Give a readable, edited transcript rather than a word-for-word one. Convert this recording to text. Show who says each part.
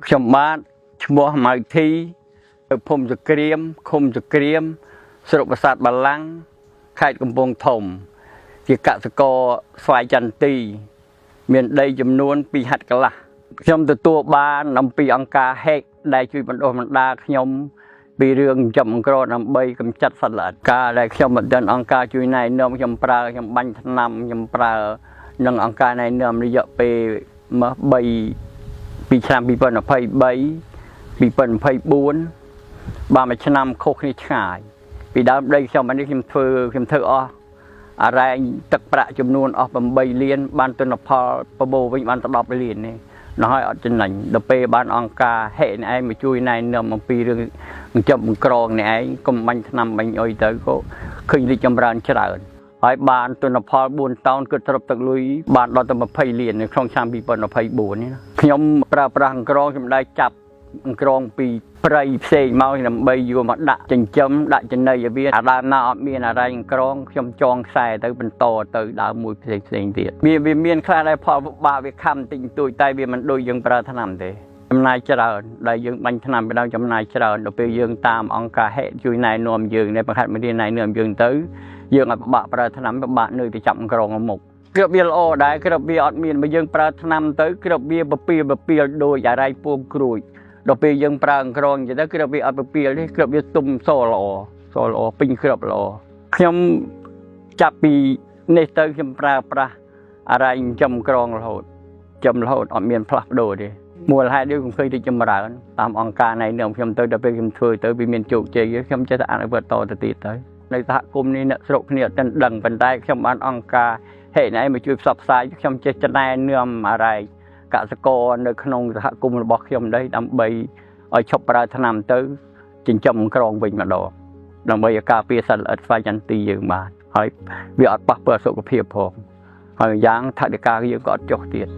Speaker 1: ខ្ញុំបាទឈ្មោះម៉ៅធីភូមិសក្រៀមឃុំសក្រៀមស្រុកប្រាសាទបាឡាំងខេត្តកំពង់ធំជាកសិករស្វាយចន្ទីមានដីចំនួន2ហត្ថកន្លះខ្ញុំទទួលបានអំពីអង្គការហេកដែលជួយបណ្ដុះបណ្ដាលខ្ញុំពីរឿងចំអង្ក្រដើម្បីកម្ចាត់សត្វល្អិតការដែលខ្ញុំមិនដឹងអង្គការជួយណែនាំខ្ញុំប្រើខ្ញុំបាញ់ថ្នាំខ្ញុំប្រើនឹងអង្គការណែនាំរយៈពេលពីឆ្នាំ2023 2024បានមួយឆ្នាំខុសគ្នាឆ្ងាយពីដើមដីខ្ញុំនេះខ្ញុំធ្វើអស់អរែងទឹកប្រាក់ចំនួនអស់8លានបានទិន្នផលប្រមូលវិញបាន10លាននេះនោះហើយអត់ចំណេញដល់ពេលបានអង្គការហេនេះឯងមកជួយណែនាំអំពីរឿងចំក្រងនេះឯងកុំបាញ់ថ្នាំបាញ់អុយទៅក៏ឃើញរីកចម្រើនច្រើនហើយបានទិន្នផល4តោនគឺត្រឹមទឹកលុយបានដល់ទៅ20លាននៅក្នុងឆ្នាំ2024នេះខ្ញុំប្រើប្រាស់អង្ក្រងខ្ញុំได้ចាប់អង្ក្រងពីព្រៃផ្សេងមកដើម្បីយកមកដាក់ចិញ្ចឹមដាក់ចំណីឲ្យវាអាដើមណាអត់មានអរ៉ៃអង្ក្រងខ្ញុំចងខ្សែទៅបន្តទៅដើមមួយផ្សេងទៀតវាមានខ្លះដែរផលពិបាកវាខំតិចតួចតែវាមិនដូចយើងប្រើថ្នាំទេចំណាយច្រើនដែលយើងបាញ់ថ្នាំទៅដល់ចំណាយច្រើនដល់ពេលយើងតាមអង្គការហេជួយណែនាំយើងនៅបង្ហាត់មេរៀនណែនាំយើងទៅយើងអត់ពិបាកប្រើថ្នាំពិបាកនៅទៅចាប់អង្ក្រងមកមុខគ្រាប់វាល្អដែរគ្រាប់វាអត់មានបើយើងប្រើថ្នាំទៅគ្រាប់វាពពាលដូចអារ៉ៃពងក្រួយដល់ពេលយើងប្រើអង្ក្រងទៅគ្រាប់វាអត់ពពាលទេគ្រាប់វាទុំសល្អពេញគ្រាប់ល្អខ្ញុំចាប់ពីនេះទៅខ្ញុំប្រើប្រាស់អារ៉ៃចំក្រងរហូតអត់មានផ្លាស់ប្ដូរទេមូលហេតុនេះខ្ញុំឃើញទីចម្រើនតាមអង្គការណែនាំខ្ញុំទៅដល់ពេលខ្ញុំធ្វើទៅវាមានជោគជ័យខ្ញុំចេះតែអនុវត្តតទៅទៀតទៅនៅសហគមន៍នេះអ្នកស្រុកគ្នាអត់ទាន់ដឹងប៉ុន្តែខ្ញុំបានអង្គការហេនេះមកជួយផ្សព្វផ្សាយខ្ញុំចេះចំណែននាំអារ៉ៃកសិករនៅក្នុងសហគមន៍របស់ខ្ញុំដែរដើម្បីឲ្យឈប់ប្រើថ្នាំទៅចិញ្ចឹមក្រងវិញម្ដងដើម្បីឲ្យការពារសត្វល្អិតស្វាយចន្ទីយើងបានហើយវាអត់ប៉ះពាល់សុខភាពផងហើយយ៉ាងថវិកាយើងក៏អត់ចុះទៀត